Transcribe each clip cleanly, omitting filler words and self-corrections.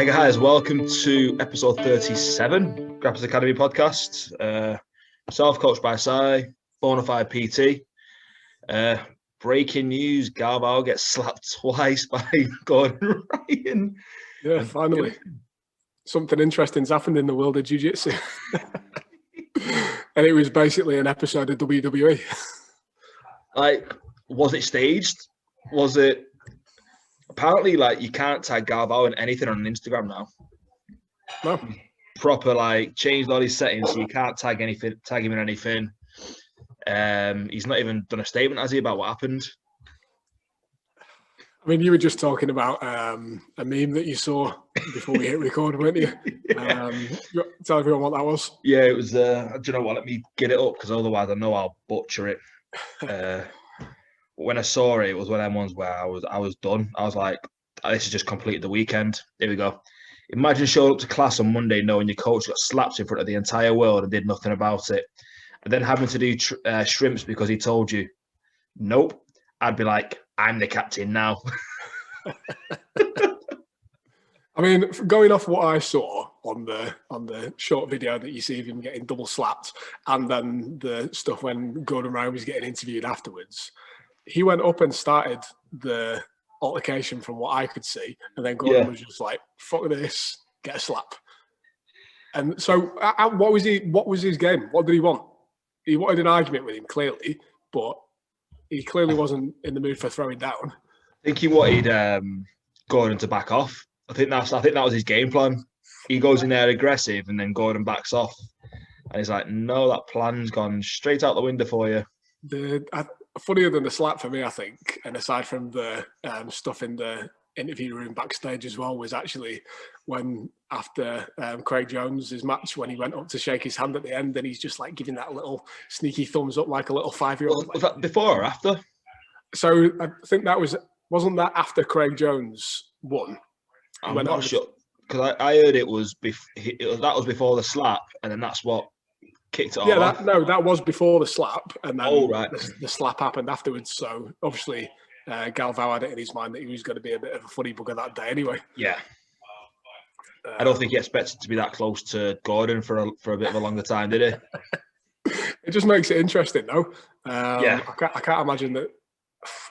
Hi guys, welcome to episode 37, Grapplers Academy podcast. Self-coached by Sai, bonafide PT. Breaking news, Galvao gets slapped twice by Gordon Ryan. Yeah, finally. Something interesting's happened in the world of jiu-jitsu. And it was basically an episode of WWE. Like, was it staged? Was it... Apparently, like, you can't tag Galvao in anything on Instagram now. No. Proper, like, changed all his settings so you can't tag him in anything. He's not even done a statement, has he, about what happened? I mean, you were just talking about a meme that you saw before we hit record, weren't you? Yeah. Tell everyone what that was. Yeah, it was, do you know what, let me get it up, because otherwise I know I'll butcher it. When I saw it, it was one of them ones where I was done. I was like, this is just completed the weekend. Here we go. Imagine showing up to class on Monday knowing your coach got slapped in front of the entire world and did nothing about it. And then having to do shrimps because he told you, nope. I'd be like, I'm the captain now. I mean, going off what I saw on the short video that you see of him getting double slapped, and then the stuff when Gordon Ryan was getting interviewed afterwards, he went up and started the altercation from what I could see, and then Gordon was just like, "Fuck this, get a slap." And so, what was his game? What did he want? He wanted an argument with him, clearly, but he clearly wasn't in the mood for throwing down. I think he wanted Gordon to back off. I think that was his game plan. He goes in there aggressive, and then Gordon backs off, and he's like, "No, that plan's gone straight out the window for you." Funnier than the slap for me, I think, and aside from the stuff in the interview room backstage as well, was actually when after Craig Jones's match, when he went up to shake his hand at the end, and he's just like giving that little sneaky thumbs up like a little 5-year-old. Was that before or after? So I think wasn't that after Craig Jones won? I'm not sure, because I heard it was that was before the slap, and then that's what kicked it off. Yeah, that was before the slap, and then right. the slap happened afterwards. So obviously, Galvao had it in his mind that he was going to be a bit of a funny bugger that day anyway. Yeah. I don't think he expected to be that close to Gordon for a bit of a longer time, did he? It just makes it interesting, though. Yeah. I can't imagine that.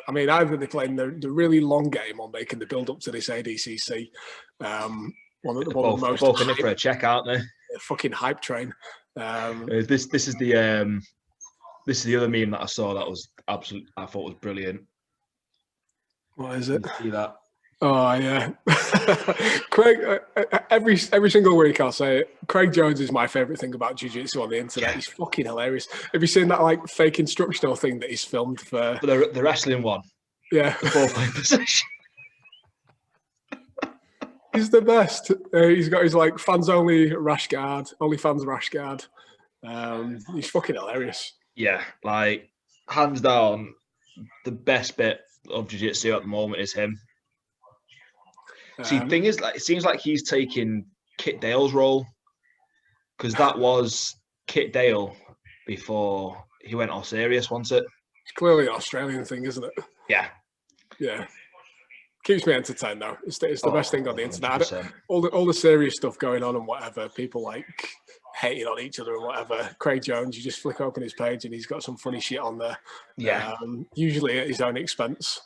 I mean, either they're playing the really long game on making the build up to this ADCC. One of the most both in it for a check, aren't they? Fucking hype train. This is the other meme that I saw that was absolute. I thought was brilliant. What is it? Did you see that? Oh yeah, Craig. Every single week I'll say it. Craig Jones is my favorite thing about jiu-jitsu on the internet. Yeah. He's fucking hilarious. Have you seen that like fake instructional thing that he's filmed for the wrestling one? Yeah, the ball-playing position. He's the best. He's got his like fans only rash guard, only fans rash guard. He's fucking hilarious. Yeah, like hands down, the best bit of jiu-jitsu at the moment is him. See, the thing is, like, it seems like he's taking Kit Dale's role, because that was Kit Dale before he went all serious, wasn't it? It's clearly an Australian thing, isn't it? Yeah. Yeah. Keeps me entertained, though. It's the best thing on the internet. All the serious stuff going on and whatever, people like hating on each other and whatever. Craig Jones, you just flick open his page and he's got some funny shit on there. Yeah. Usually at his own expense.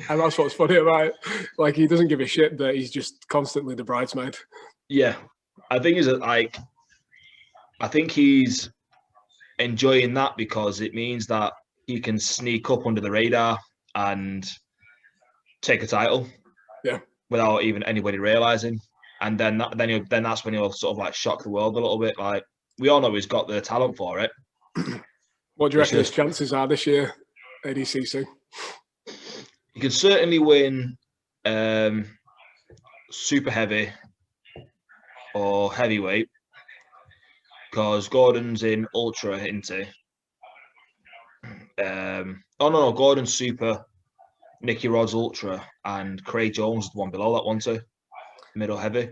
And that's what's funny about it. Like, he doesn't give a shit that he's just constantly the bridesmaid. Yeah. I think he's enjoying that because it means that he can sneak up under the radar and take a title. Yeah. Without even anybody realizing. And then that's when he'll sort of like shock the world a little bit. Like, we all know he's got the talent for it. What do you reckon his chances are this year, ADCC? You can certainly win super heavy or heavyweight, because Gordon's in ultra, isn't he? Gordon's super, Nicky Rod's ultra, and Craig Jones is the one below that one too. Middle heavy.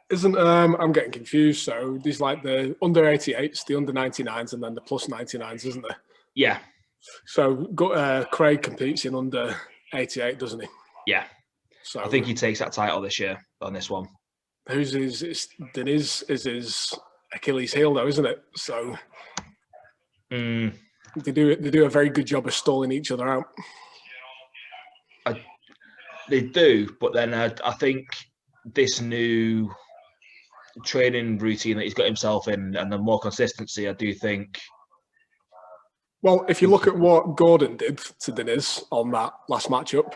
Isn't I'm getting confused. So there's like the under 88s, the under 99s, and then the plus 99s, isn't there? Yeah. So Craig competes in under 88, doesn't he? Yeah. So I think he takes that title this year on this one. who's his Deniz is his Achilles heel though, isn't it? So they do a very good job of stalling each other out. They do, but then I think this new training routine that he's got himself in and the more consistency, I do think. Well, if you look at what Gordon did to Deniz on that last matchup,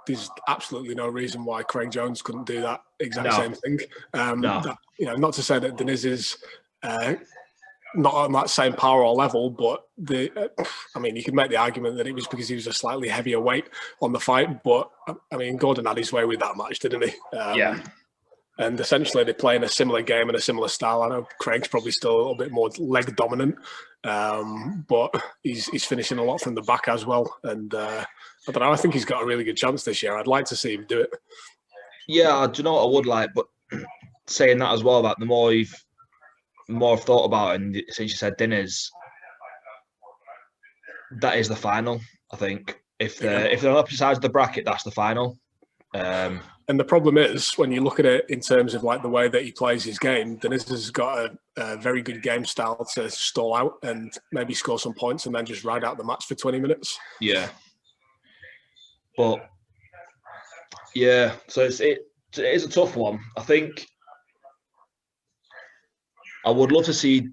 there's absolutely no reason why Craig Jones couldn't do that exact same thing. That, not to say that Deniz is not on that same power or level, but you could make the argument that it was because he was a slightly heavier weight on the fight. But I mean, Gordon had his way with that match, didn't he? Yeah. And essentially, they're playing a similar game and a similar style. I know Craig's probably still a little bit more leg dominant, but he's finishing a lot from the back as well. And I don't know. I think he's got a really good chance this year. I'd like to see him do it. Yeah, do you know what I would like? But saying that as well, that the more I've thought about it, and since you said Deniz, that is the final. I think if they're on opposite sides of the bracket, that's the final. And the problem is, when you look at it in terms of like the way that he plays his game, Deniz has got a very good game style to stall out and maybe score some points and then just ride out the match for 20 minutes. Yeah. But yeah, so it is a tough one. I think I would love to see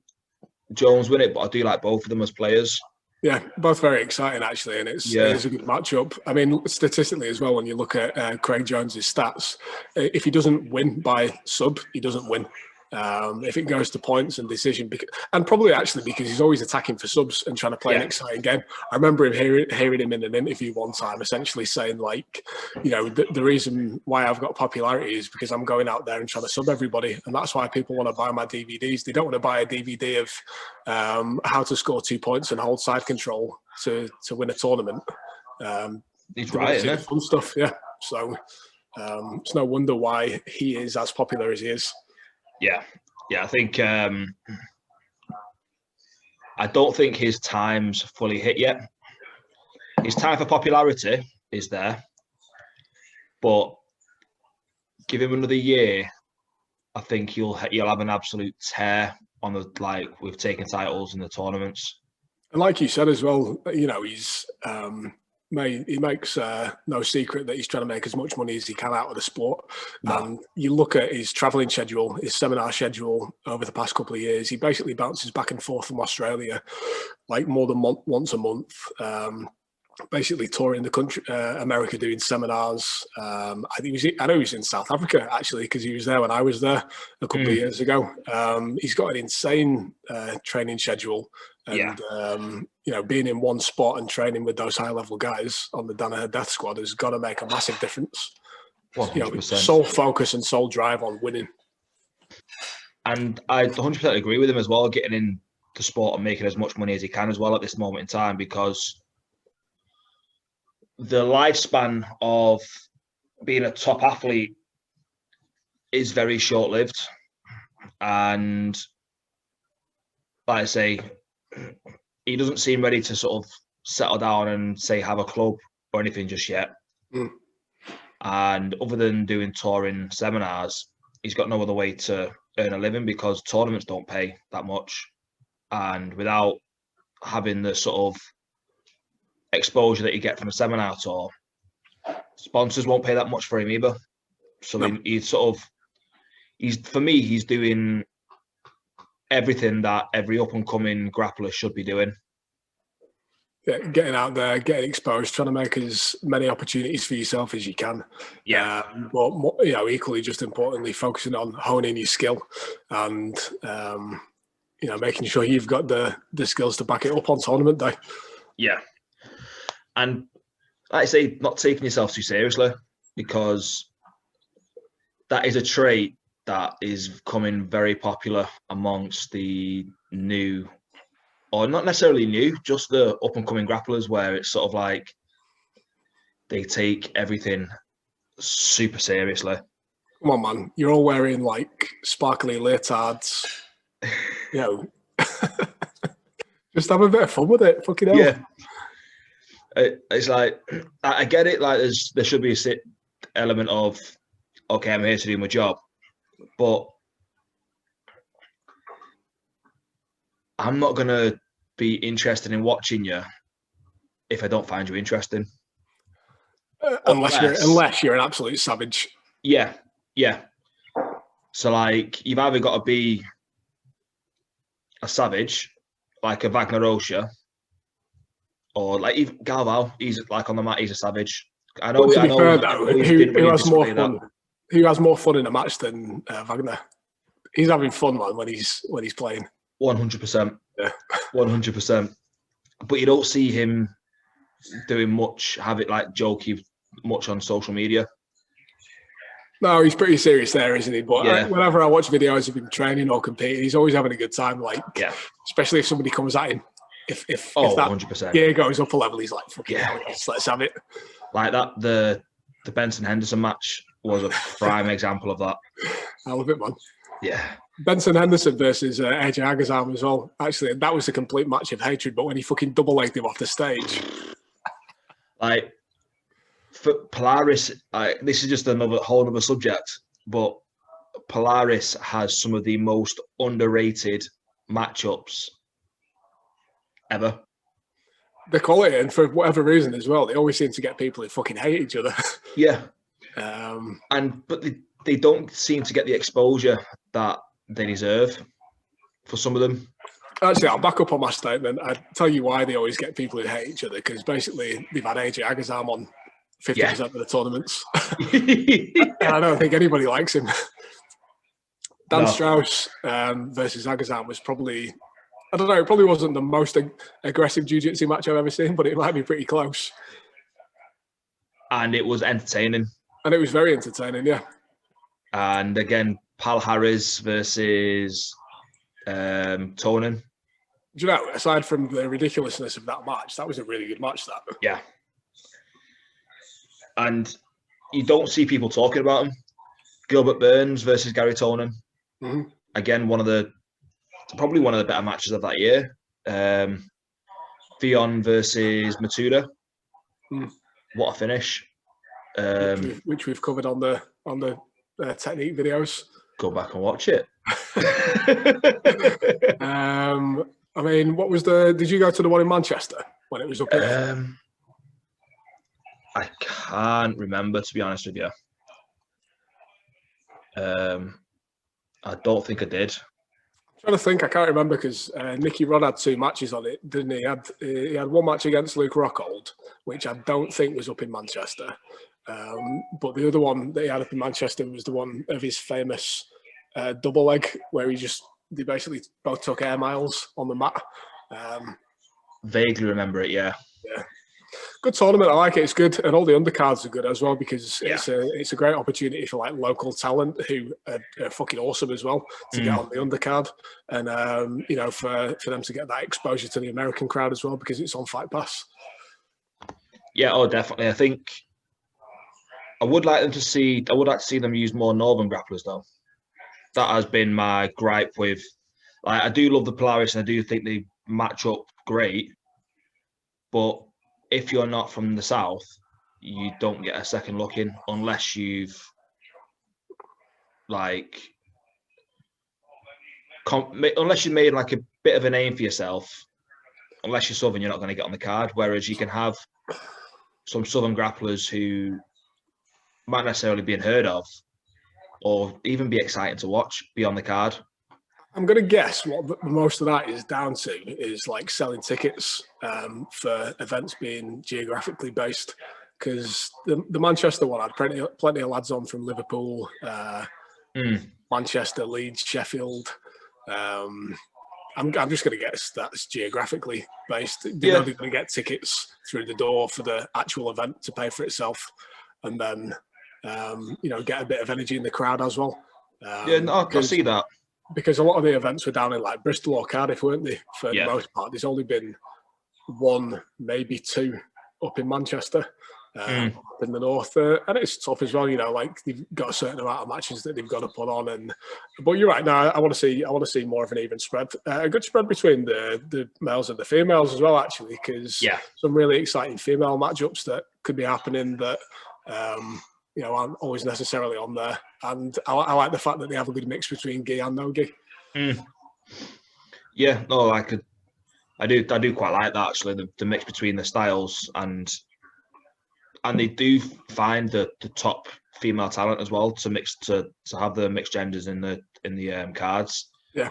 Jones win it, but I do like both of them as players. Yeah, both very exciting actually, and it is a good matchup. I mean, statistically as well, when you look at Craig Jones's stats, if he doesn't win by sub, he doesn't win. If it goes to points and decision, and probably actually because he's always attacking for subs and trying to play an exciting game. I remember him hearing him in an interview one time, essentially saying like, the reason why I've got popularity is because I'm going out there and trying to sub everybody, and that's why people want to buy my DVDs. They don't want to buy a DVD of how to score 2 points and hold side control to win a tournament. He's right, isn't it? Fun stuff, yeah. So it's no wonder why he is as popular as he is. Yeah, I think I don't think his time's fully hit yet. His time for popularity is there, but give him another year, I think you'll have an absolute tear on with taking titles in the tournaments. And like you said as well, he's he makes no secret that he's trying to make as much money as he can out of the sport. And you look at his travelling schedule, his seminar schedule over the past couple of years, he basically bounces back and forth from Australia like more than once a month, basically touring the country, America, doing seminars. I know he was in South Africa actually, because he was there when I was there a couple of years ago. He's got an insane training schedule. And, being in one spot and training with those high-level guys on the Danaher Death Squad has got to make a massive difference. 100%. Sole focus and sole drive on winning. And I 100% agree with him as well, getting in the sport and making as much money as he can as well at this moment in time, because the lifespan of being a top athlete is very short-lived. And like I say, he doesn't seem ready to sort of settle down and say have a club or anything just yet. And other than doing touring seminars, he's got no other way to earn a living because tournaments don't pay that much. And without having the sort of exposure that you get from a seminar tour, sponsors won't pay that much for him either. So he's for me, he's doing everything that every up-and-coming grappler should be doing. Yeah, getting out there, getting exposed, trying to make as many opportunities for yourself as you can. Yeah. But equally, just importantly, focusing on honing your skill and making sure you've got the skills to back it up on tournament day. Yeah. And like I say, not taking yourself too seriously, because that is a trait that is becoming very popular amongst the new, or not necessarily new, just the up-and-coming grapplers, where it's sort of like they take everything super seriously. Come on, man. You're all wearing, like, sparkly leotards. Just have a bit of fun with it. Fucking hell. Yeah. It's like, I get it, like, there should be a element of, okay, I'm here to do my job, But I'm not going to be interested in watching you if I don't find you interesting. Unless you're an absolute savage. Yeah. So like you've either got to be a savage, like a Wagner Rocha, or like even Galval. He's like on the mat. He's a savage. I know. To be fair, though, who has more fun? That. Who has more fun in a match than Wagner? He's having fun, man, when he's playing. 100%. Yeah. 100%. But you don't see him doing much, have it like jokey much on social media. No, he's pretty serious there, isn't he? But yeah. Whenever I watch videos of him training or competing, he's always having a good time. Like, especially if somebody comes at him. If that 100%. gear goes up a level, he's like, fucking hell, yes, let's have it. Like that, the Benson Henderson match was a prime example of that. I love it, man. Yeah. Benson Henderson versus AJ Agazarm as well. Actually, that was a complete match of hatred, but when he fucking double-legged him off the stage. Like, for Polaris, this is just another whole other subject, but Polaris has some of the most underrated matchups ever. The quality, and for whatever reason as well, they always seem to get people who fucking hate each other. Yeah. But they don't seem to get the exposure that they deserve for some of them. Actually, I'll back up on my statement. I'll tell you why they always get people who hate each other, because basically they've had AJ Agazarm on 50% of the tournaments. And I don't think anybody likes him. Dan Strauss versus Agazarm was probably, I don't know, it probably wasn't the most aggressive jiu-jitsu match I've ever seen, but it might be pretty close. And it was entertaining. And it was very entertaining, yeah. And again, Pal Harris versus Tonin. Do you know, aside from the ridiculousness of that match, that was a really good match, that. Yeah. And you don't see people talking about him. Gilbert Burns versus Gary Tonin. Mm-hmm. Again, probably one of the better matches of that year. Theon versus Matuda. What a finish. Which we've covered on the technique videos. Go back and watch it. I mean, what was did you go to the one in Manchester when it was up here? I can't remember, to be honest with you. I don't think I did. I'm trying to think. I can't remember because Nicky Rod had 2 matches on it, didn't he? He had one match against Luke Rockhold, which I don't think was up in Manchester. But the other one that he had up in Manchester was the one of his famous double leg, where they basically both took air miles on the mat. Vaguely remember it, yeah. Yeah. Good tournament. I like it. It's good, and all the undercards are good as well because it's a great opportunity for like local talent who are fucking awesome as well to get on the undercard, and for them to get that exposure to the American crowd as well because it's on Fight Pass. Yeah, definitely. I think I would like to see them use more Northern grapplers though. That has been my gripe with. Like, I do love the Polaris and I do think they match up great, but if you're not from the South, you don't get a second look in unless you've made like a bit of a name for yourself. Unless you're Southern, you're not going to get on the card. Whereas you can have some Southern grapplers who might necessarily be unheard of or even be exciting to watch be on the card. I'm going to guess what most of that is down to is like selling tickets for events being geographically based. Because the Manchester one had plenty of lads on from Liverpool, Manchester, Leeds, Sheffield. I'm just going to guess that's geographically based. They're going to get tickets through the door for the actual event to pay for itself, and then get a bit of energy in the crowd as well. I can see that. Because a lot of the events were down in like Bristol or Cardiff, weren't they? For the most part, there's only been 1, maybe 2 up in Manchester, up in the north, and it's tough as well. Like they've got a certain amount of matches that they've got to put on. But you're right. Now I want to see more of an even spread, a good spread between the males and the females as well, actually, because some really exciting female matchups that could be happening that aren't always necessarily on there. And I like the fact that they have a good mix between gi and no gi. Yeah, no, I do quite like that actually. The mix between the styles, and they do find the top female talent as well to have the mixed genders in the cards. Yeah.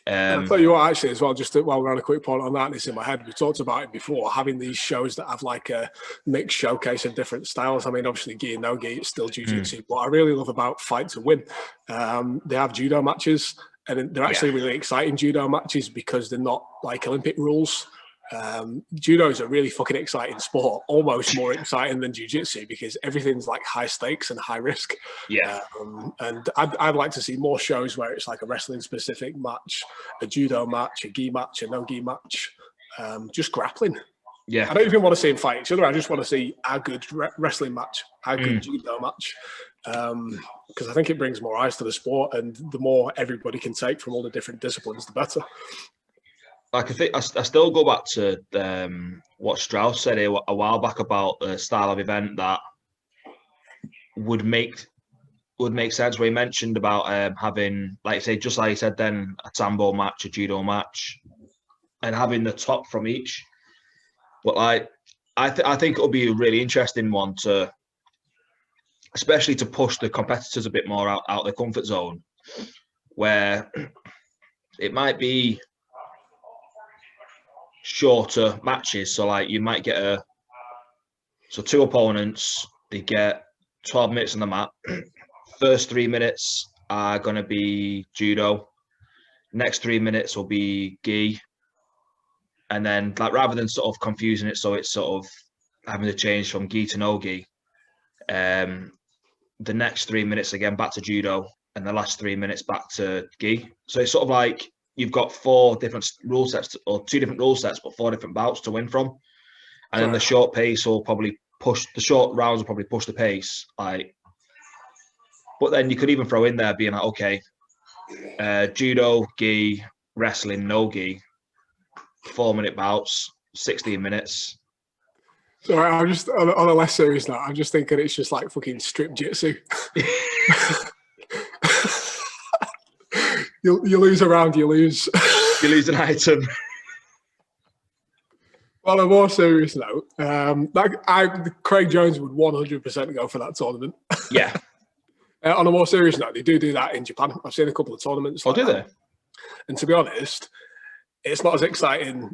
I'll tell you what, actually, as well, just while we're on a quick point on that, and it's in my head, we talked about it before, having these shows that have like a mixed showcase of different styles. I mean, obviously, gi and no gi, it's still jiu-jitsu. What I really love about Fight to Win, they have judo matches, and they're actually really exciting judo matches because they're not like Olympic rules. Judo is a really fucking exciting sport, almost more exciting than jiu-jitsu because everything's like high stakes and high risk. And I'd like to see more shows where it's like a wrestling specific match, a judo match, a gi match, a no gi match, just grappling. I don't even want to see them fight each other. I just want to see a good wrestling match, a good judo match, because I think it brings more eyes to the sport, and the more everybody can take from all the different disciplines, the better. Like I still go back to what Strauss said a while back about the style of event that would make sense. Where he mentioned about having, like say, just like he said, then a sambo match, a judo match, and having the top from each. But like, I think it'll be a really interesting one to, especially to push the competitors a bit more out their comfort zone, where it might be shorter matches. So like you might get two opponents, they get 12 minutes on the mat. First 3 minutes are going to be judo. Next 3 minutes will be gi. And then like rather than sort of confusing it, so it's sort of having to change from gi to no gi, the next 3 minutes again back to judo, and the last 3 minutes back to gi. So it's sort of like you've got 4 different rule sets, or 2 different rule sets, but 4 different bouts to win from. And then the short pace will probably the short rounds will probably push the pace. Like, but then you could even throw in there being like, okay, judo, gi, wrestling, no gi, 4-minute bouts, 16 minutes. Sorry, I'm just on a less serious note. I'm just thinking it's just like fucking strip jitsu. You lose a round, you lose. You lose an item. On a more serious note, Craig Jones would 100% go for that tournament. Yeah. On a more serious note, they do that in Japan. I've seen a couple of tournaments. Do they? And to be honest, it's not as exciting.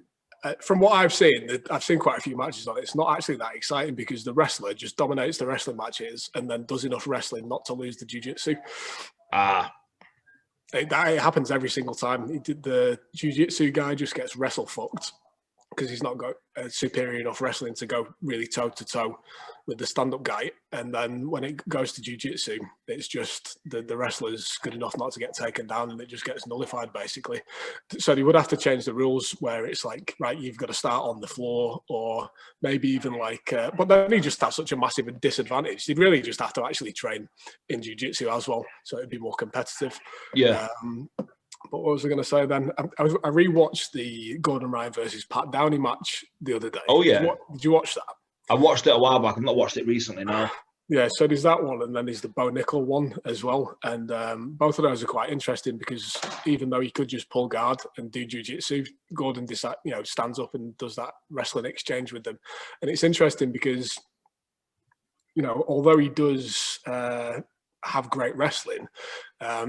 From what I've seen quite a few matches on it. It's not actually that exciting because the wrestler just dominates the wrestling matches and then does enough wrestling not to lose the jiu-jitsu. It happens every single time. The jiu-jitsu guy just gets wrestle fucked because he's not got superior enough wrestling to go really toe-to-toe with the stand-up guy. And then when it goes to jiu-jitsu, it's just the wrestler's good enough not to get taken down, and it just gets nullified, basically. So they would have to change the rules where it's like, right, you've got to start on the floor, or maybe even like... but then he just has such a massive disadvantage. They'd really just have to actually train in jiu-jitsu as well, so it'd be more competitive. Yeah. But what was I going to say then? I rewatched the Gordon Ryan versus Pat Downey match the other day. Oh, yeah. Did you watch that? I watched it a while back. I've not watched it recently, no. Yeah, so there's that one, and then there's the Bo Nickel one as well. And both of those are quite interesting because even though he could just pull guard and do jiu-jitsu, Gordon stands up and does that wrestling exchange with them. And it's interesting because, although he does... have great wrestling,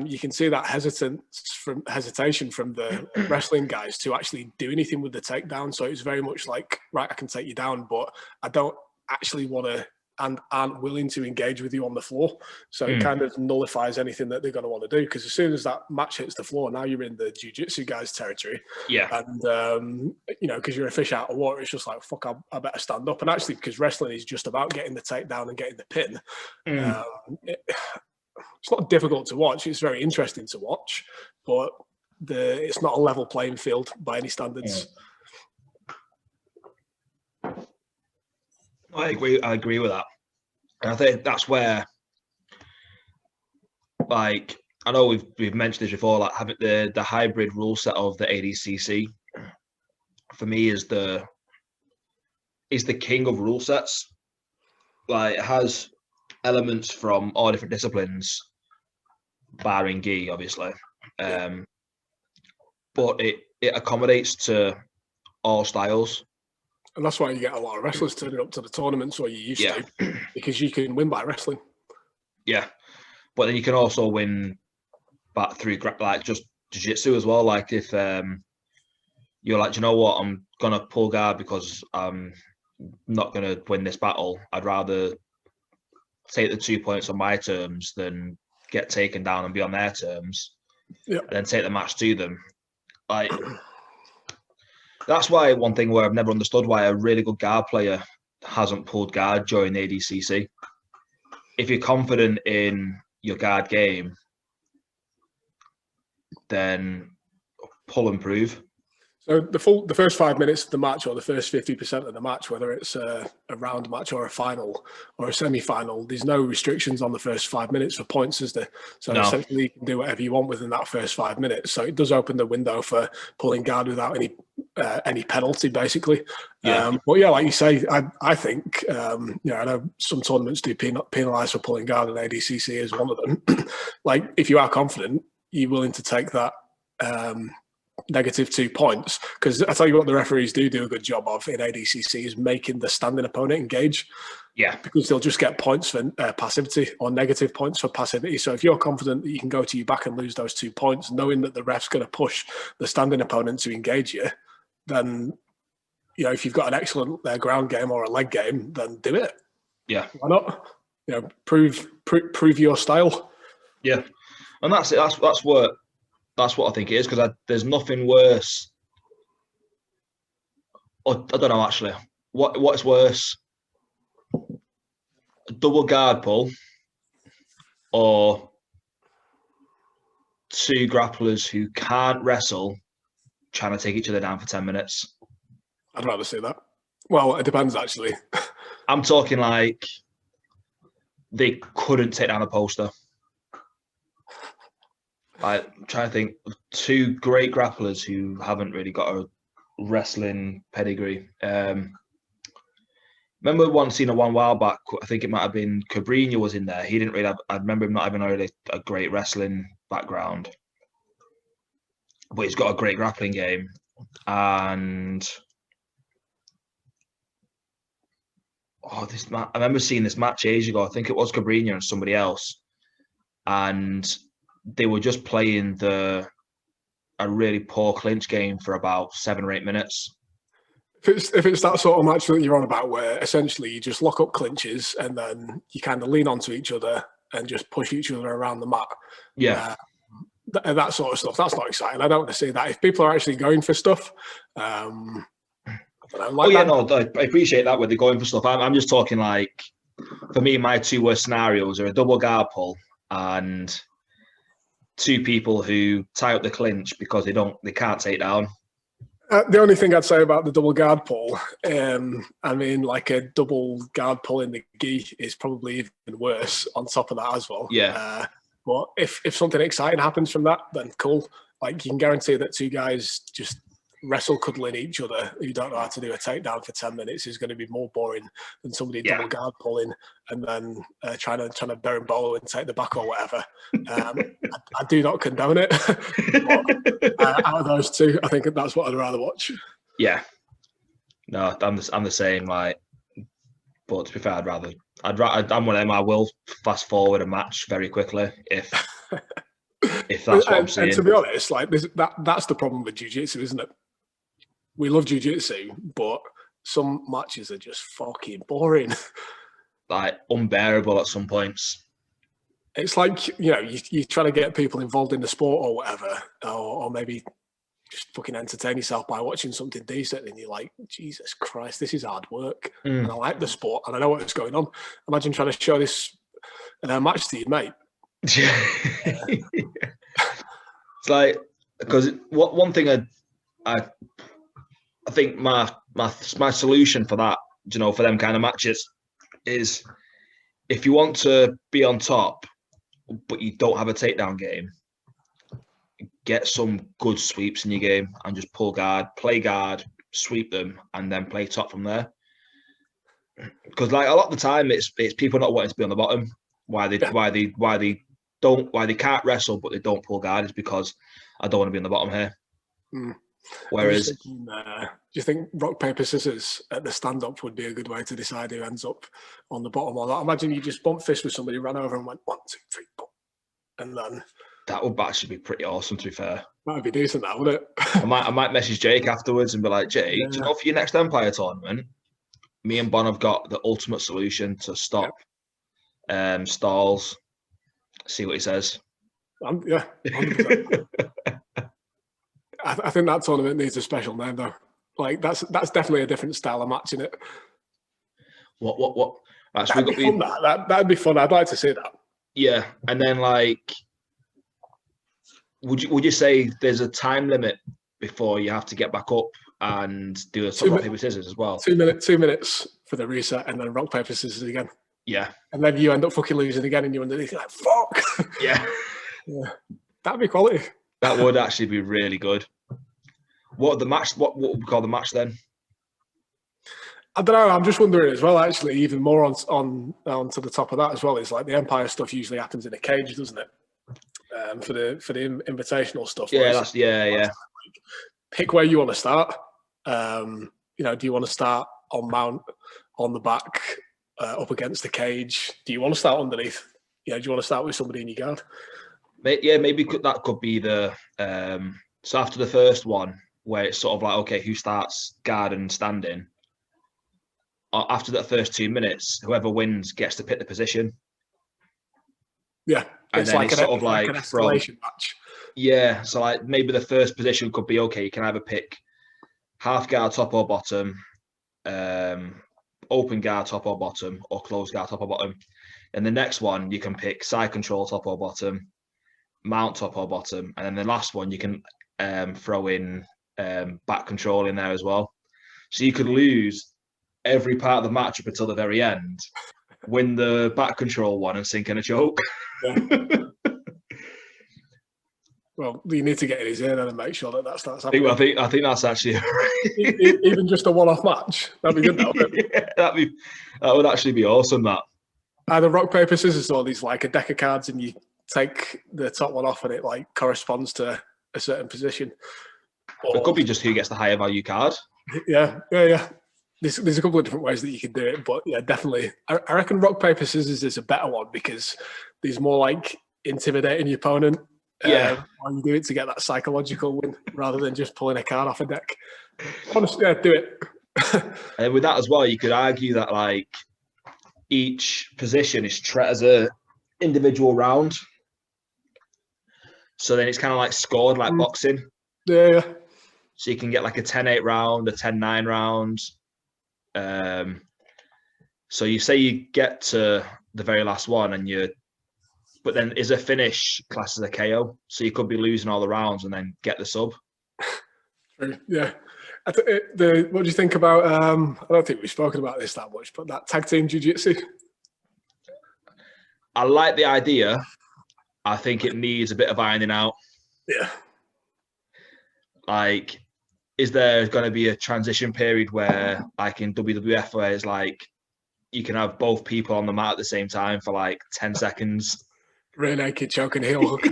you can see that hesitation from the wrestling guys to actually do anything with the takedown. So it's very much like, right, I can take you down, but I don't actually want to and aren't willing to engage with you on the floor. So it kind of nullifies anything that they're going to want to do, because as soon as that match hits the floor, now you're in the jiu-jitsu guys' territory. Yeah. And, because you're a fish out of water, it's just like, fuck, I better stand up. And actually, because wrestling is just about getting the takedown and getting the pin, it's not difficult to watch. It's very interesting to watch, but it's not a level playing field by any standards. I agree with that. And I think that's where, like, I know we've mentioned this before, like having the hybrid rule set of the ADCC, for me is the king of rule sets. Like, it has elements from all different disciplines, barring gi, obviously. But it accommodates to all styles. And that's why you get a lot of wrestlers turning up to the tournaments, or you used Yeah. to, because you can win by wrestling. Yeah. But then you can also win back through like just jiu-jitsu as well. Like if you're like, do you know what, I'm gonna pull guard because I'm not gonna win this battle. I'd rather take the 2 points on my terms than get taken down and be on their terms. Yeah. And then take the match to them. Like that's why one thing where I've never understood why a really good guard player hasn't pulled guard during the ADCC. If you're confident in your guard game, then pull and prove. So the first 5 minutes of the match, or the first 50% of the match, whether it's a round match or a final or a semi-final, there's no restrictions on the first 5 minutes for points, is there? So essentially, you can do whatever you want within that first 5 minutes. So it does open the window for pulling guard without any penalty, basically. Yeah. But yeah, like you say, I think I know some tournaments do penalise for pulling guard, and ADCC is one of them. Like if you are confident, you're willing to take that. Negative 2 points, because I tell you what, the referees do a good job of in ADCC is making the standing opponent engage. Yeah, because they'll just get points for passivity or negative points for passivity. So if you're confident that you can go to your back and lose those 2 points, knowing that the ref's going to push the standing opponent to engage you, then if you've got an excellent ground game or a leg game, then do it. Yeah, why not? Prove your style. Yeah, and that's it. That's what I think it is, because there's nothing worse. Or, I don't know actually. What's worse? A double guard pull or 2 grapplers who can't wrestle trying to take each other down for 10 minutes? I'd rather see that. Well, it depends actually. I'm talking like they couldn't take down a poster. I'm trying to think of 2 great grapplers who haven't really got a wrestling pedigree. Remember one scene a while back, I think it might have been Cabrinha was in there. He didn't really have, I remember him not having really a great wrestling background, but he's got a great grappling game. And I remember seeing this match ages ago. I think it was Cabrinha and somebody else, and they were just playing a really poor clinch game for about 7 or 8 minutes. If it's that sort of match that you're on about, where essentially you just lock up clinches and then you kind of lean onto each other and just push each other around the mat. Yeah. That sort of stuff, that's not exciting. I don't want to see that. If people are actually going for stuff, I don't know, I appreciate that when they're going for stuff. I'm just talking like, for me, my 2 worst scenarios are a double guard pull and 2 people who tie up the clinch because they can't take down. The only thing I'd say about the double guard pull, like a double guard pull in the gi is probably even worse on top of that as well. Yeah. But if something exciting happens from that, then cool. Like you can guarantee that 2 guys just wrestle cuddling each other who don't know how to do a takedown for 10 minutes is going to be more boring than somebody double guard pulling and then trying to berimbolo and take the back or whatever. I do not condone it. But, out of those 2, I think that's what I'd rather watch. Yeah. No, I'm the same. Like, but to be fair, I'm one of them. I will fast forward a match very quickly if that's what I'm saying. And to be honest, like that's the problem with jiu-jitsu, isn't it? We love jiu-jitsu, but some matches are just fucking boring. Like unbearable at some points. It's like, you try to get people involved in the sport or whatever, or maybe just fucking entertain yourself by watching something decent, and you're like, Jesus Christ, this is hard work. And I like the sport and I know what's going on. Imagine trying to show this in a match to your mate. It's like, because one thing I think my solution for that, for them kind of matches is, if you want to be on top but you don't have a takedown game, get some good sweeps in your game and just pull guard, play guard, sweep them, and then play top from there. because like a lot of the time it's people not wanting to be on the bottom. Why they can't wrestle but they don't pull guard is because I don't want to be on the bottom here. Whereas, thinking, do you think rock paper scissors at the stand up would be a good way to decide who ends up on the bottom or not? Imagine you just bump fist with somebody, ran over and went 1, 2, 3, bump, and then that would actually be pretty awesome. To be fair, that would be decent, that would it? I might message Jake afterwards and be like, Jake, do you know for your next Empire tournament, me and Bon have got the ultimate solution to stop stalls. See what he says. Yeah, 100%. I think that tournament needs a special name though. Like that's definitely a different style of match in it. What? That'd be fun. That'd be fun. I'd like to see that. Yeah, and then like, would you say there's a time limit before you have to get back up and do a rock paper scissors as well? 2 minutes for the reset, and then rock paper scissors again. Yeah, and then you end up fucking losing again, and you're underneath. You're like, fuck. Yeah, that'd be quality. That would actually be really good. What would we call the match then? I don't know. I'm just wondering as well. Actually, even more on to the top of that as well is like the Empire stuff usually happens in a cage, doesn't it? For the invitational stuff. Yeah, like, pick where you want to start. Do you want to start on mount, on the back, up against the cage? Do you want to start underneath? Do you want to start with somebody in your guard? Yeah, maybe that could be the so after the first one where it's sort of like, okay, who starts guard and standing? After that first 2 minutes, whoever wins gets to pick the position. Yeah, and then it's sort of like an escalation match. Yeah, so like maybe the first position could be, okay, you can either pick half guard, top or bottom, open guard, top or bottom, or closed guard, top or bottom. And the next one, you can pick side control, top or bottom, mount, top or bottom. And then the last one, you can throw in back control in there as well. So you could lose every part of the match up until the very end, win the back control one and sink in a choke. Yeah. Well, you need to get in his ear then and make sure that starts happening. I think that's actually even just a one-off match. That'd be good. That would actually be awesome. That either rock paper scissors or these like a deck of cards and you take the top one off and it like corresponds to a certain position. Or, it could be just who gets the higher value card. Yeah. There's a couple of different ways that you can do it, but yeah, definitely. I reckon rock paper scissors is a better one because there's more like intimidating your opponent. While you do it to get that psychological win rather than just pulling a card off a deck. Honestly, do it. And with that as well, you could argue that like each position is treated as a individual round. So then it's kind of like scored like boxing. Yeah. So you can get like a 10-8 round, a 10-9 round. So you say you get to the very last one but then is a finish class as a KO? So you could be losing all the rounds and then get the sub. True. Yeah. What do you think about? I don't think we've spoken about this that much, but that tag team jiu-jitsu. I like the idea. I think it needs a bit of ironing out. Yeah. Like, is there going to be a transition period where, like in WWF, where it's like you can have both people on the mat at the same time for like 10 seconds? Rear naked choke and heel hook.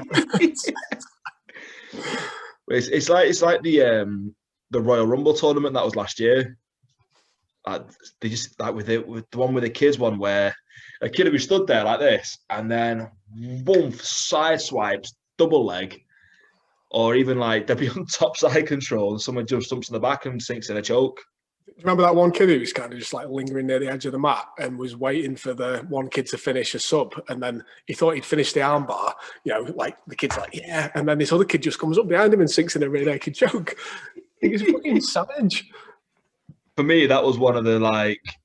It's like the Royal Rumble tournament that was last year. They just like with the one with the kids one where a kid would be stood there like this and then boom, side swipes, double leg, or even like they'd be on top side control and someone just jumps in the back and sinks in a choke. Remember that one kid who was kind of just like lingering near the edge of the mat and was waiting for the one kid to finish a sub, and then he thought he'd finished the armbar, like the kid's like, yeah, and then this other kid just comes up behind him and sinks in a rear naked choke. He's fucking savage. For me, that was one of the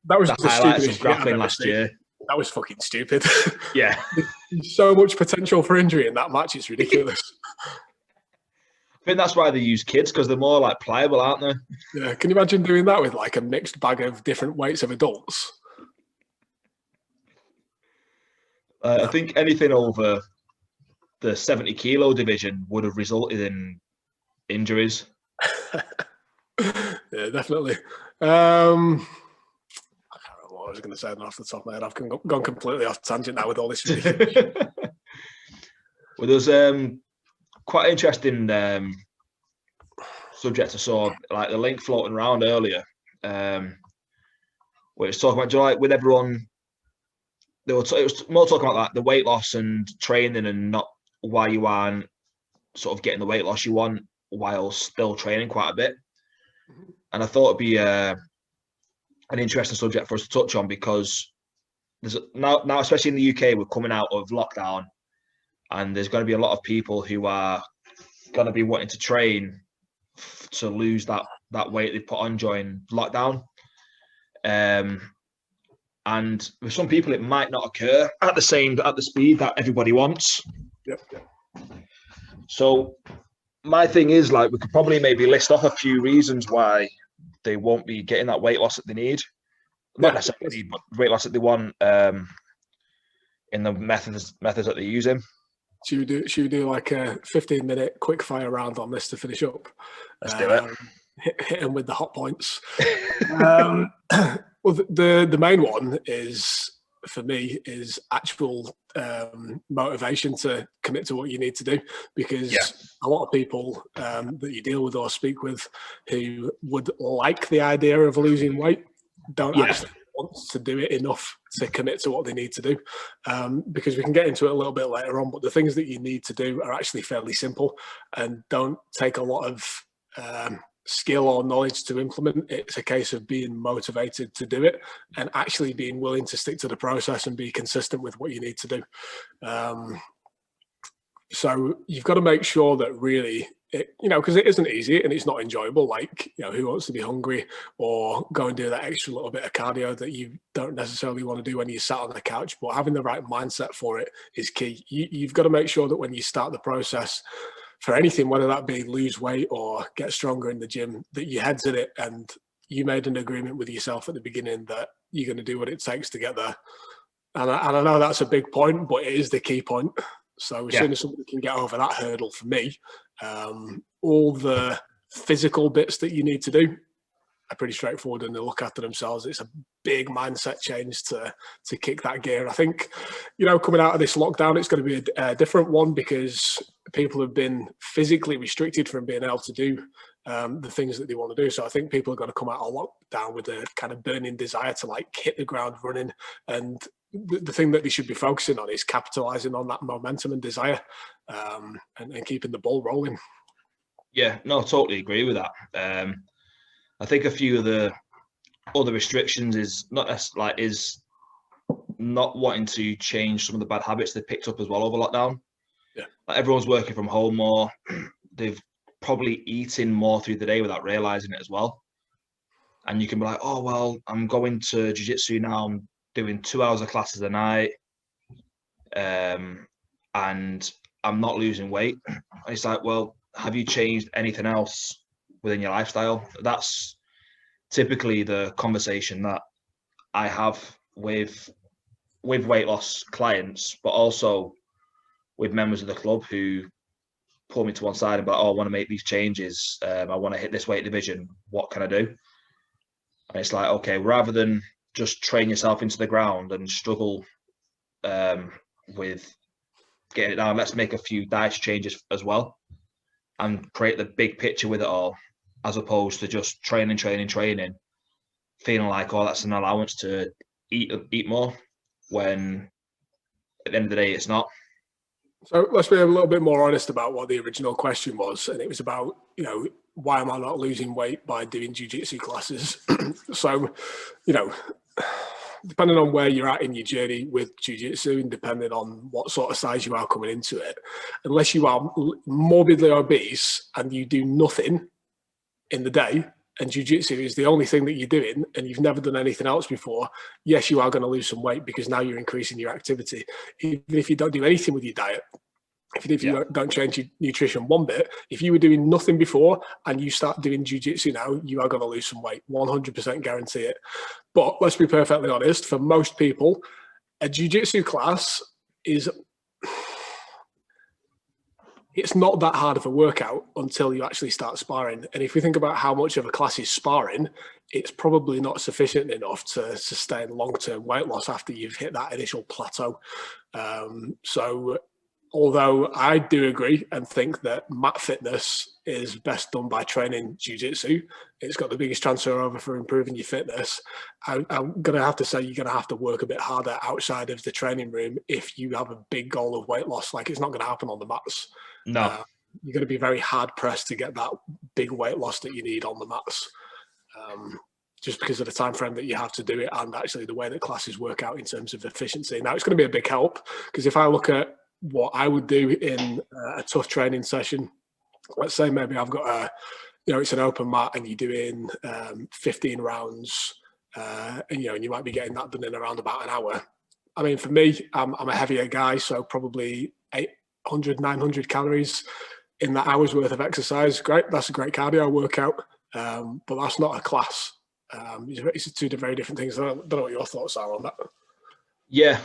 highlights of grappling last year. That was fucking stupid. Yeah. There's so much potential for injury in that match, it's ridiculous. I think that's why they use kids, because they're more like pliable, aren't they? Yeah. Can you imagine doing that with like a mixed bag of different weights of adults? I think anything over the 70 kilo division would have resulted in injuries. Yeah, definitely. I can't remember what I what I was going to say off the top of my head. I've gone completely off tangent now with all this ridiculous. Well, there's quite interesting subject I saw, like the link floating around earlier, where it's talking about, do you know, like with everyone, it was more talking about like the weight loss and training and not why you aren't sort of getting the weight loss you want while still training quite a bit. And I thought it'd be an interesting subject for us to touch on, because there's now especially in the UK, we're coming out of lockdown, and there's going to be a lot of people who are going to be wanting to train to lose that weight they put on during lockdown. And with some people, it might not occur at the speed that everybody wants. Yep. So my thing is, like, we could probably maybe list off a few reasons why they won't be getting that weight loss that they need. Not necessarily, but weight loss that they want in the methods that they're using. Should we do like a 15-minute quick fire round on this to finish up? Let's do it. Hit them with the hot points. Well, the main one is, for me, is actual motivation to commit to what you need to do, because a lot of people that you deal with or speak with who would like the idea of losing weight don't actually want to do it enough to commit to what they need to do, because we can get into it a little bit later on, but the things that you need to do are actually fairly simple and don't take a lot of skill or knowledge to implement. It's a case of being motivated to do it and actually being willing to stick to the process and be consistent with what you need to do. So you've got to make sure that really, because it isn't easy and it's not enjoyable. Like, who wants to be hungry or go and do that extra little bit of cardio that you don't necessarily want to do when you sat on the couch? But having the right mindset for it is key. You've got to make sure that when you start the process for anything, whether that be lose weight or get stronger in the gym, that your head's in it and you made an agreement with yourself at the beginning that you're going to do what it takes to get there. And I know that's a big point, but it is the key point. So as soon as somebody can get over that hurdle, for me, all the physical bits that you need to do are pretty straightforward and they look after themselves. It's a big mindset change to kick that gear. I think, coming out of this lockdown, it's going to be a different one, because people have been physically restricted from being able to do the things that they want to do. So I think people are going to come out of lockdown with a kind of burning desire to like hit the ground running. And the thing that they should be focusing on is capitalizing on that momentum and desire, and keeping the ball rolling. Yeah, no, totally agree with that. I think a few of the other restrictions is not wanting to change some of the bad habits they picked up as well over lockdown. Yeah, like everyone's working from home more. They've probably eaten more through the day without realizing it as well. And you can be like, oh well, I'm going to jiu-jitsu now. I'm doing 2 hours of classes a night, and I'm not losing weight. And it's like, well, have you changed anything else within your lifestyle? That's typically the conversation that I have with weight loss clients, but also with members of the club who pull me to one side and be like, oh, I want to make these changes. I want to hit this weight division. What can I do? And it's like, okay, rather than just train yourself into the ground and struggle with getting it down, let's make a few diet changes as well and create the big picture with it all, as opposed to just training, feeling like, oh, that's an allowance to eat more, when at the end of the day, it's not. So let's be a little bit more honest about what the original question was. And it was about, why am I not losing weight by doing jiu-jitsu classes? So, depending on where you're at in your journey with jiu-jitsu and depending on what sort of size you are coming into it, unless you are morbidly obese and you do nothing in the day and jiu-jitsu is the only thing that you're doing and you've never done anything else before, yes, you are going to lose some weight because now you're increasing your activity. Even if you don't do anything with your diet, if you don't change your nutrition one bit, if you were doing nothing before and you start doing jiu-jitsu now, you are going to lose some weight, 100% guarantee it. But let's be perfectly honest, for most people, a jiu-jitsu class is it's not that hard of a workout until you actually start sparring. And if we think about how much of a class is sparring, it's probably not sufficient enough to sustain long-term weight loss after you've hit that initial plateau. So although I do agree and think that mat fitness is best done by training jiu-jitsu, it's got the biggest transfer over for improving your fitness. I'm going to have to say you're going to have to work a bit harder outside of the training room if you have a big goal of weight loss. Like, it's not going to happen on the mats. No. You're going to be very hard pressed to get that big weight loss that you need on the mats, just because of the time frame that you have to do it and actually the way that classes work out in terms of efficiency. Now, it's going to be a big help, because if I look at what I would do in a tough training session, let's say maybe I've got a, it's an open mat and you're doing 15 rounds, and you might be getting that done in around about an hour. I mean, for me, I'm a heavier guy, so probably 800, 900 calories in that hour's worth of exercise. Great, that's a great cardio workout, but that's not a class. It's two very different things. I don't know what your thoughts are on that. Yeah,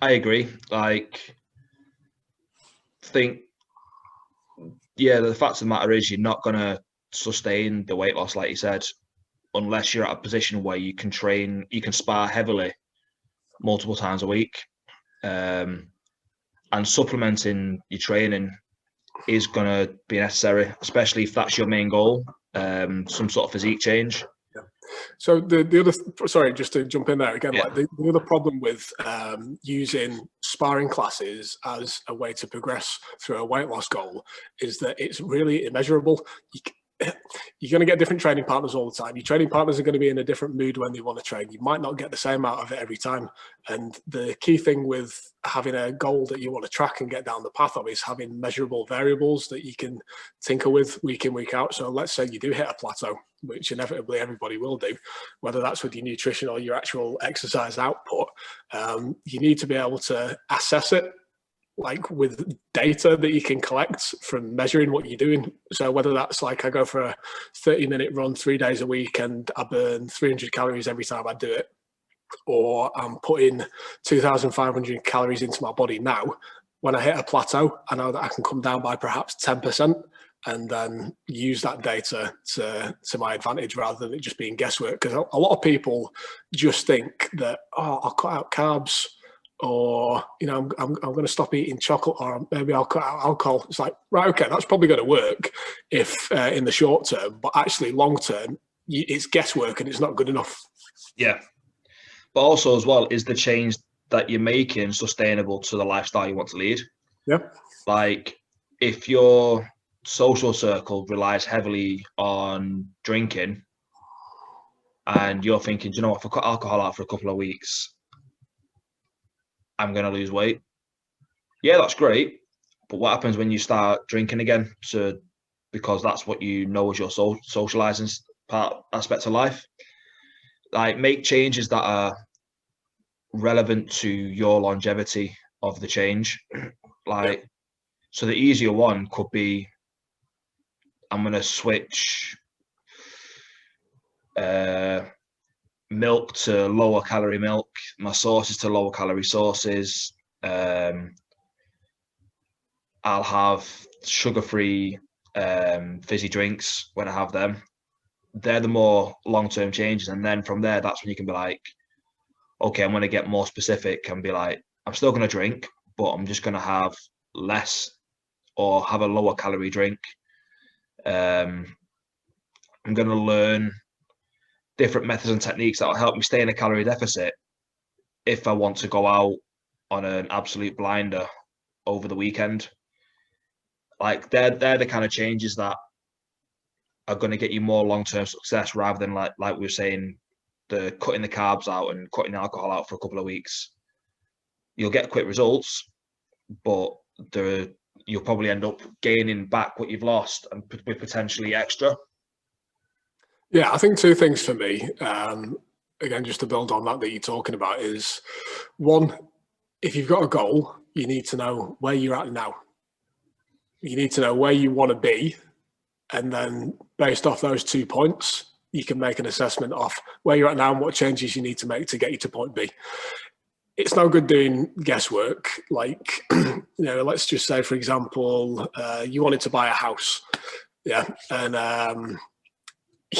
I agree. Like, the fact of the matter is you're not going to sustain the weight loss, like you said, unless you're at a position where you can spar heavily multiple times a week. And supplementing your training is going to be necessary, especially if that's your main goal, some sort of physique change. So the other, sorry, just to jump in there again, like the other problem with using sparring classes as a way to progress through a weight loss goal is that it's really immeasurable. You're going to get different training partners all the time. Your training partners are going to be in a different mood when they want to train. You might not get the same out of it every time. And the key thing with having a goal that you want to track and get down the path of is having measurable variables that you can tinker with week in, week out. So let's say you do hit a plateau, which inevitably everybody will do, whether that's with your nutrition or your actual exercise output. You need to be able to assess it, like with data that you can collect from measuring what you're doing. So whether that's like I go for a 30-minute run 3 days a week and I burn 300 calories every time I do it, or I'm putting 2,500 calories into my body now, when I hit a plateau, I know that I can come down by perhaps 10% and then use that data to my advantage rather than it just being guesswork. Because a lot of people just think that, I'll cut out carbs, or I'm going to stop eating chocolate, or maybe I'll cut out alcohol. It's like, right, okay, that's probably going to work if in the short term, but actually long term, it's guesswork and it's not good enough. Yeah, but also as well, is the change that you're making sustainable to the lifestyle you want to lead? Yeah, like if your social circle relies heavily on drinking, and you're thinking, you know what, if I cut alcohol out for a couple of weeks, I'm going to lose weight. Yeah, that's great. But what happens when you start drinking again? Because that's what you know as your socializing aspect of life. Like, make changes that are relevant to your longevity of the change. So the easier one could be, I'm going to switch milk to lower calorie milk, my sauces to lower calorie sauces. I'll have sugar-free fizzy drinks when I have them. They're the more long-term changes. And then from there, that's when you can be like, okay, I'm going to get more specific and be like, I'm still going to drink, but I'm just going to have less or have a lower calorie drink. I'm going to learn different methods and techniques that will help me stay in a calorie deficit if I want to go out on an absolute blinder over the weekend. Like, they're the kind of changes that are going to get you more long-term success, rather than like we were saying, the cutting the carbs out and cutting the alcohol out for a couple of weeks. You'll get quick results, but you'll probably end up gaining back what you've lost and with potentially extra. Yeah, I think two things for me, again, just to build on that you're talking about, is one, if you've got a goal, you need to know where you're at now. You need to know where you want to be. And then based off those 2 points, you can make an assessment of where you're at now and what changes you need to make to get you to point B. it's no good doing guesswork. Like, let's just say, for example, you wanted to buy a house. Yeah. And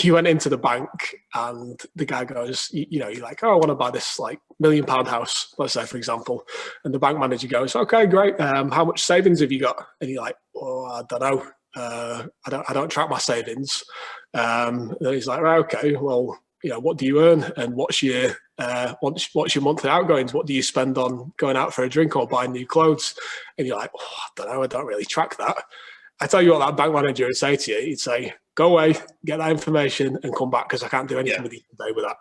you went into the bank and the guy goes, you're like, oh, I want to buy this like £1 million house, let's say, for example. And the bank manager goes, okay, great. How much savings have you got? And you're like, oh, I don't know. I don't track my savings. And he's like, right, okay, well, what do you earn and what's your monthly outgoings? What do you spend on going out for a drink or buying new clothes? And you're like, oh, I don't know. I don't really track that. I tell you what, that bank manager would say to you, he'd say, go away, get that information and come back because I can't do anything with you today with that.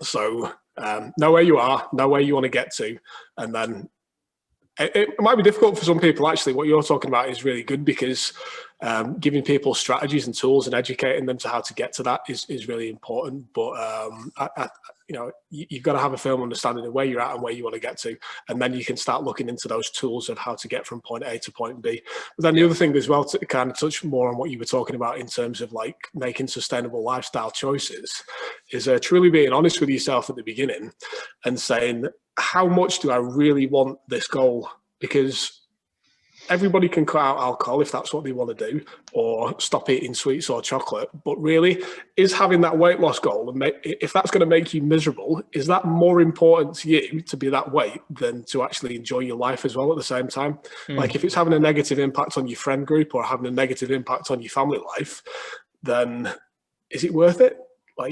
So know where you are, know where you want to get to. And then it might be difficult for some people, actually. What you're talking about is really good because giving people strategies and tools and educating them to how to get to that is really important. But you've got to have a firm understanding of where you're at and where you want to get to, and then you can start looking into those tools of how to get from point A to point B. But then the other thing as well, to kind of touch more on what you were talking about in terms of like making sustainable lifestyle choices, is truly being honest with yourself at the beginning and saying, how much do I really want this goal? Because everybody can cut out alcohol if that's what they want to do, or stop eating sweets or chocolate. But really, is having that weight loss goal, and if that's going to make you miserable, is that more important to you to be that weight than to actually enjoy your life as well at the same time? Like if it's having a negative impact on your friend group or having a negative impact on your family life, then is it worth it? Like,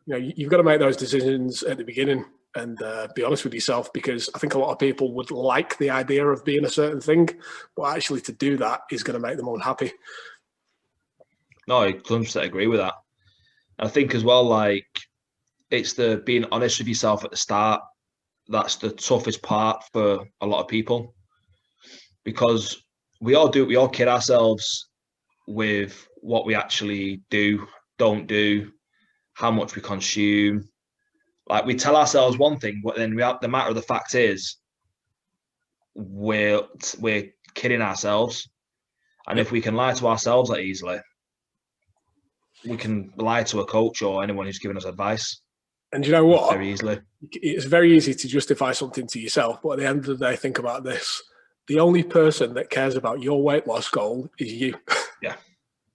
you've got to make those decisions at the beginning and be honest with yourself, because I think a lot of people would like the idea of being a certain thing, but actually to do that is going to make them unhappy. No, I 100% agree with that. And I think as well, like, it's the being honest with yourself at the start. That's the toughest part for a lot of people, because we all kid ourselves with what we actually do, don't do, how much we consume. Like, we tell ourselves one thing, but then the matter of the fact is we're kidding ourselves. And if we can lie to ourselves that easily, we can lie to a coach or anyone who's giving us advice. And you know what? Very easily. It's very easy to justify something to yourself, but at the end of the day, think about this. The only person that cares about your weight loss goal is you. Yeah.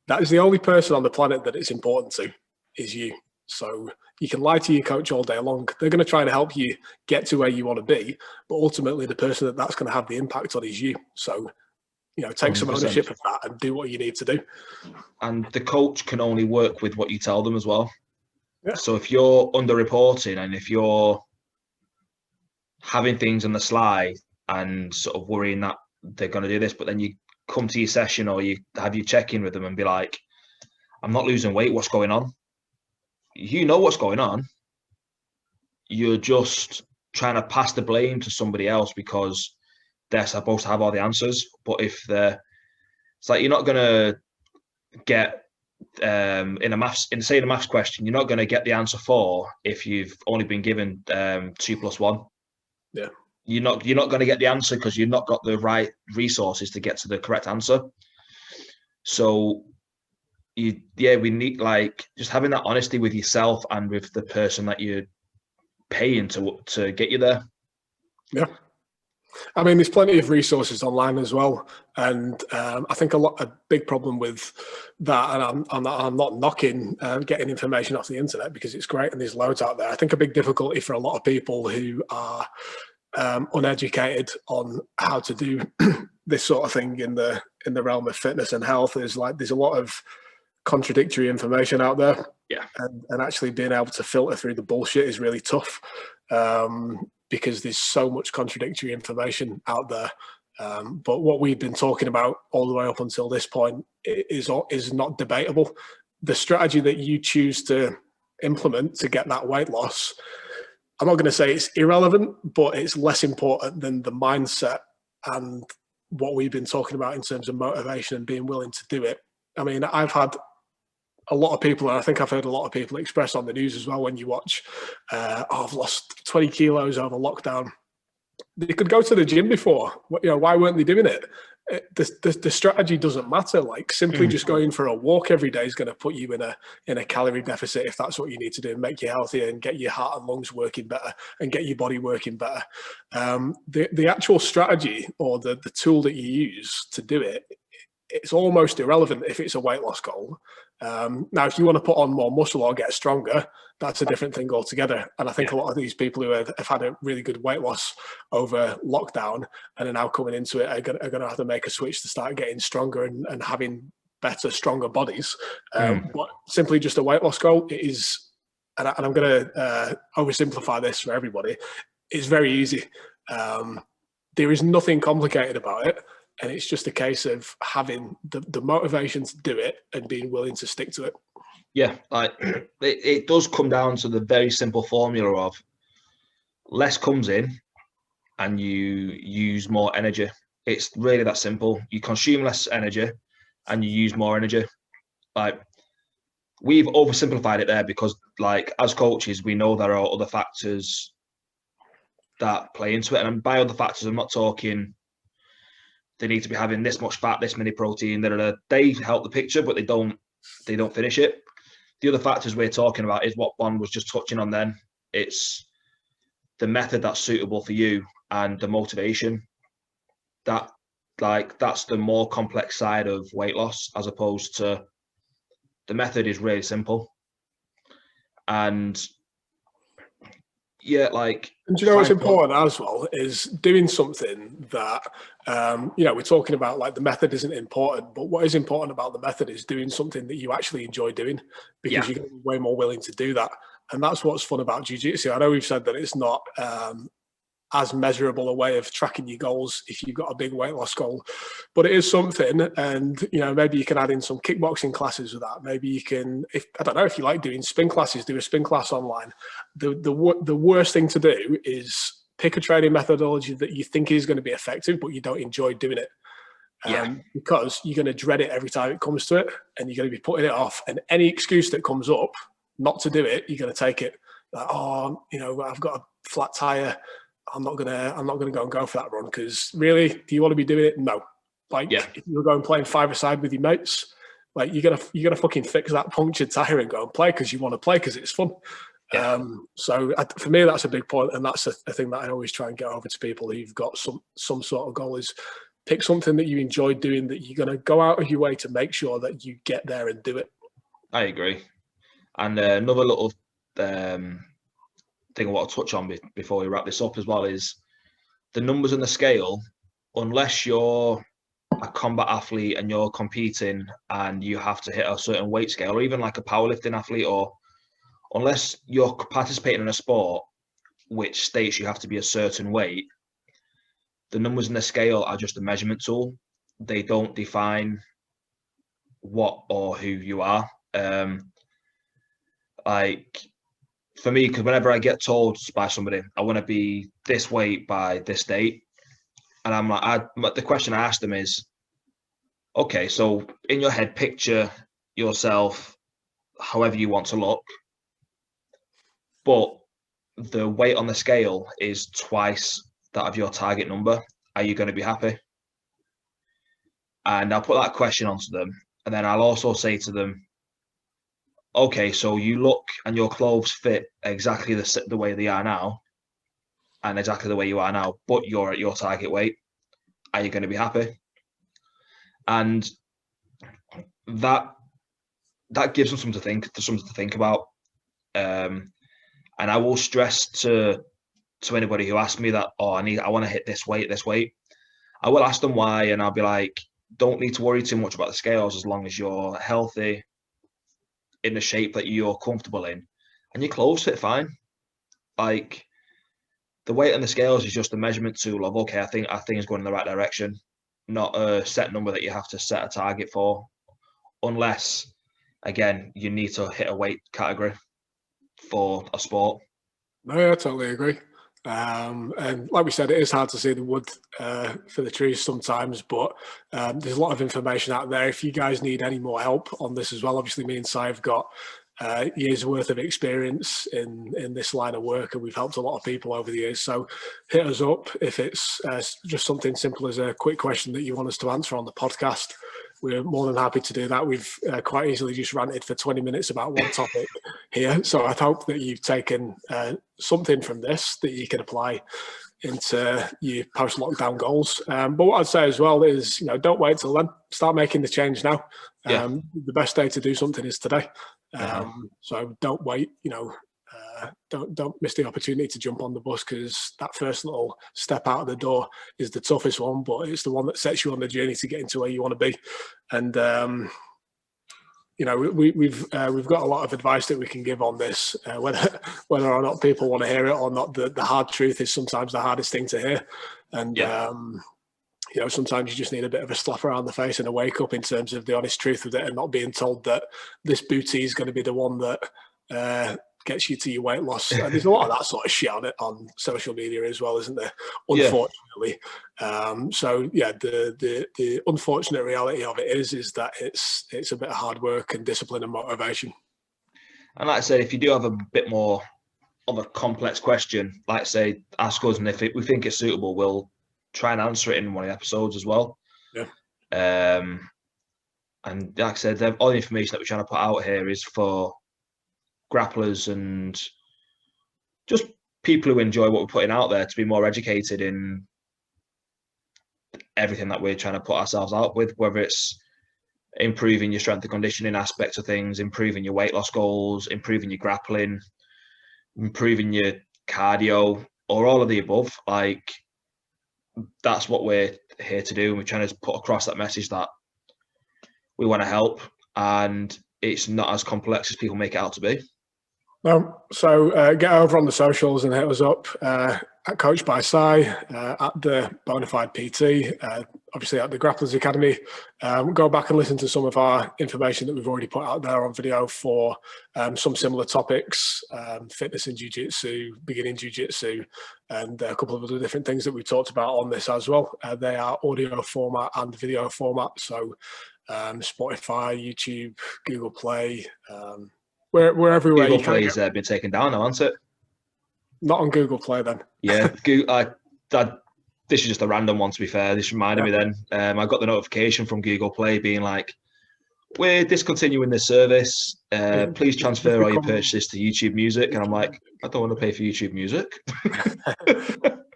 That is the only person on the planet that it's important to, is you. So you can lie to your coach all day long. They're going to try to help you get to where you want to be, but ultimately the person that's going to have the impact on is you. So, take 100%. Some ownership of that and do what you need to do. And the coach can only work with what you tell them as well. Yeah. So if you're underreporting and if you're having things on the sly and sort of worrying that they're going to do this, but then you come to your session or you have your check-in with them and be like, I'm not losing weight, what's going on? You know what's going on. You're just trying to pass the blame to somebody else because they're supposed to have all the answers. But it's like, you're not going to get in a maths question, you're not going to get the answer 4 if you've only been given 2 + 1. Yeah. You're not going to get the answer because you've not got the right resources to get to the correct answer. So we need, like, just having that honesty with yourself and with the person that you're paying to get you there. Yeah. I mean, there's plenty of resources online as well. And I think a big problem with that, and I'm not knocking getting information off the internet because it's great and there's loads out there. I think a big difficulty for a lot of people who are uneducated on how to do this sort of thing in the realm of fitness and health is, like, there's a lot of contradictory information out there. Yeah. And actually being able to filter through the bullshit is really tough. Because there's so much contradictory information out there. But what we've been talking about all the way up until this point is not debatable. The strategy that you choose to implement to get that weight loss, I'm not going to say it's irrelevant, but it's less important than the mindset and what we've been talking about in terms of motivation and being willing to do it. I mean, I've had a lot of people, and I think I've heard a lot of people express on the news as well when you watch, I've lost 20 kilos over lockdown. they could go to the gym before. You know, why weren't they doing it? The strategy doesn't matter. Like simply just going for a walk every day is going to put you in a calorie deficit if that's what you need to do, and make you healthier and get your heart and lungs working better and get your body working better. The actual strategy or the tool that you use to do it, it's almost irrelevant if it's a weight loss goal. Now, if you want to put on more muscle or get stronger, that's a different thing altogether. And I think a lot of these people who have had a really good weight loss over lockdown and are now coming into it are going to have to make a switch to start getting stronger and having better, stronger bodies. But simply just a weight loss goal, it is, and I'm going to oversimplify this for everybody, it's very easy. There is nothing complicated about it. And it's just a case of having the motivation to do it and being willing to stick to it. Yeah, like it does come down to the very simple formula of less comes in and you use more energy. It's really that simple. You consume less energy and you use more energy. Like we've oversimplified it there because like as coaches, we know there are other factors that play into it. And by other factors, I'm not talking they need to be having this much fat, this many protein. They help the picture, but they don't finish it. The other factors we're talking about is what Bond was just touching on then. It's the method that's suitable for you and the motivation. That's the more complex side of weight loss, as opposed to the method is really simple. And yeah, like. And do you know what's important as well is doing something that, we're talking about like the method isn't important, but what is important about the method is doing something that you actually enjoy doing, because you're going to be way more willing to do that. And that's what's fun about jiu-jitsu. I know we've said that it's not as measurable a way of tracking your goals if you've got a big weight loss goal, but it is something. And maybe you can add in some kickboxing classes with that. Maybe you can, I don't know, if you like doing spin classes, do a spin class online. The worst thing to do is pick a training methodology that you think is going to be effective but you don't enjoy doing it, because you're going to dread it every time it comes to it, and you're going to be putting it off, and any excuse that comes up not to do it, you're going to take it like, I've got a flat tire, I'm not gonna go for that run, because really, do you want to be doing it? No. If you're going playing five-a-side with your mates, like you're gonna fucking fix that punctured tire and go and play because you want to play because it's fun. For me, that's a big point, and that's a thing that I always try and get over to people who've got some sort of goal, is pick something that you enjoy doing, that you're gonna go out of your way to make sure that you get there and do it. I agree. And another little thing I want to touch on before we wrap this up as well is the numbers on the scale. Unless you're a combat athlete and you're competing and you have to hit a certain weight scale, or even like a powerlifting athlete, or unless you're participating in a sport which states you have to be a certain weight, the numbers in the scale are just a measurement tool. They don't define what or who you are. For me, because whenever I get told by somebody, I want to be this weight by this date, and I'm like, the question I ask them is, okay, so in your head, picture yourself however you want to look, but the weight on the scale is twice that of your target number. Are you going to be happy? And I'll put that question onto them, and then I'll also say to them, okay, so you look and your clothes fit exactly the way they are now, and exactly the way you are now, but you're at your target weight. Are you going to be happy? And that gives them something to think about. And I will stress to anybody who asks me that, I want to hit this weight. I will ask them why, and I'll be like, don't need to worry too much about the scales as long as you're healthy, in the shape that you're comfortable in, and your clothes fit fine. Like, the weight on the scales is just a measurement tool of, okay, I think it's going in the right direction, not a set number that you have to set a target for, unless, again, you need to hit a weight category for a sport. No, I totally agree. And like we said, it is hard to see the wood for the trees sometimes, but there's a lot of information out there. If you guys need any more help on this as well, obviously me and Si have got years worth of experience in this line of work, and we've helped a lot of people over the years. So hit us up if it's just something simple as a quick question that you want us to answer on the podcast. We're more than happy to do that. We've quite easily just ranted for 20 minutes about one topic here. So I hope that you've taken something from this that you can apply into your post-lockdown goals. But what I'd say as well is, don't wait till then. Start making the change now. The best day to do something is today. So don't wait, don't miss the opportunity to jump on the bus, because that first little step out of the door is the toughest one, but it's the one that sets you on the journey to get into where you want to be. And we've got a lot of advice that we can give on this, whether or not people want to hear it or not. The hard truth is sometimes the hardest thing to hear, and sometimes you just need a bit of a slap around the face and a wake up in terms of the honest truth of it, and not being told that this booty is going to be the one that gets you to your weight loss. And there's a lot of that sort of shit on social media as well, isn't there? Unfortunately. The unfortunate reality of it is that it's a bit of hard work and discipline and motivation. And like I said, if you do have a bit more of a complex question, like I say, ask us, and if we think it's suitable, we'll try and answer it in one of the episodes as well. And like I said, all the information that we're trying to put out here is for grapplers and just people who enjoy what we're putting out there, to be more educated in everything that we're trying to put ourselves out with, whether it's improving your strength and conditioning aspects of things, improving your weight loss goals, improving your grappling, improving your cardio, or all of the above. Like, that's what we're here to do, and we're trying to put across that message that we want to help, and it's not as complex as people make it out to be. No, so get over on the socials and hit us up at Coach by Si, at the Bonafide PT, obviously at the Grapplers Academy. Go back and listen to some of our information that we've already put out there on video for some similar topics, fitness and jiu-jitsu, beginning jiu-jitsu, and a couple of other different things that we've talked about on this as well. They are audio format and video format, so Spotify, YouTube, Google Play, we're everywhere. Google Play's been taken down now, hasn't it? Not on Google Play then. Yeah, this is just a random one, to be fair. This reminded me then. I got the notification from Google Play being like, we're discontinuing this service. Please transfer all your purchases to YouTube Music. And I'm like, I don't want to pay for YouTube Music.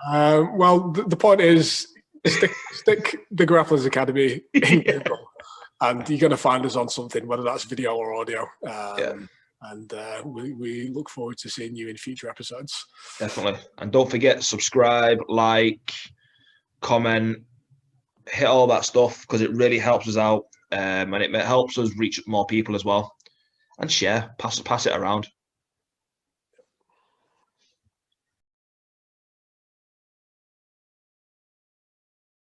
Well, the point is, stick the Grapplers Academy in Google, and you're going to find us on something, whether that's video or audio. And we look forward to seeing you in future episodes. Definitely. And don't forget, subscribe, like, comment, hit all that stuff, because it really helps us out, and it helps us reach more people as well. And share, pass it around.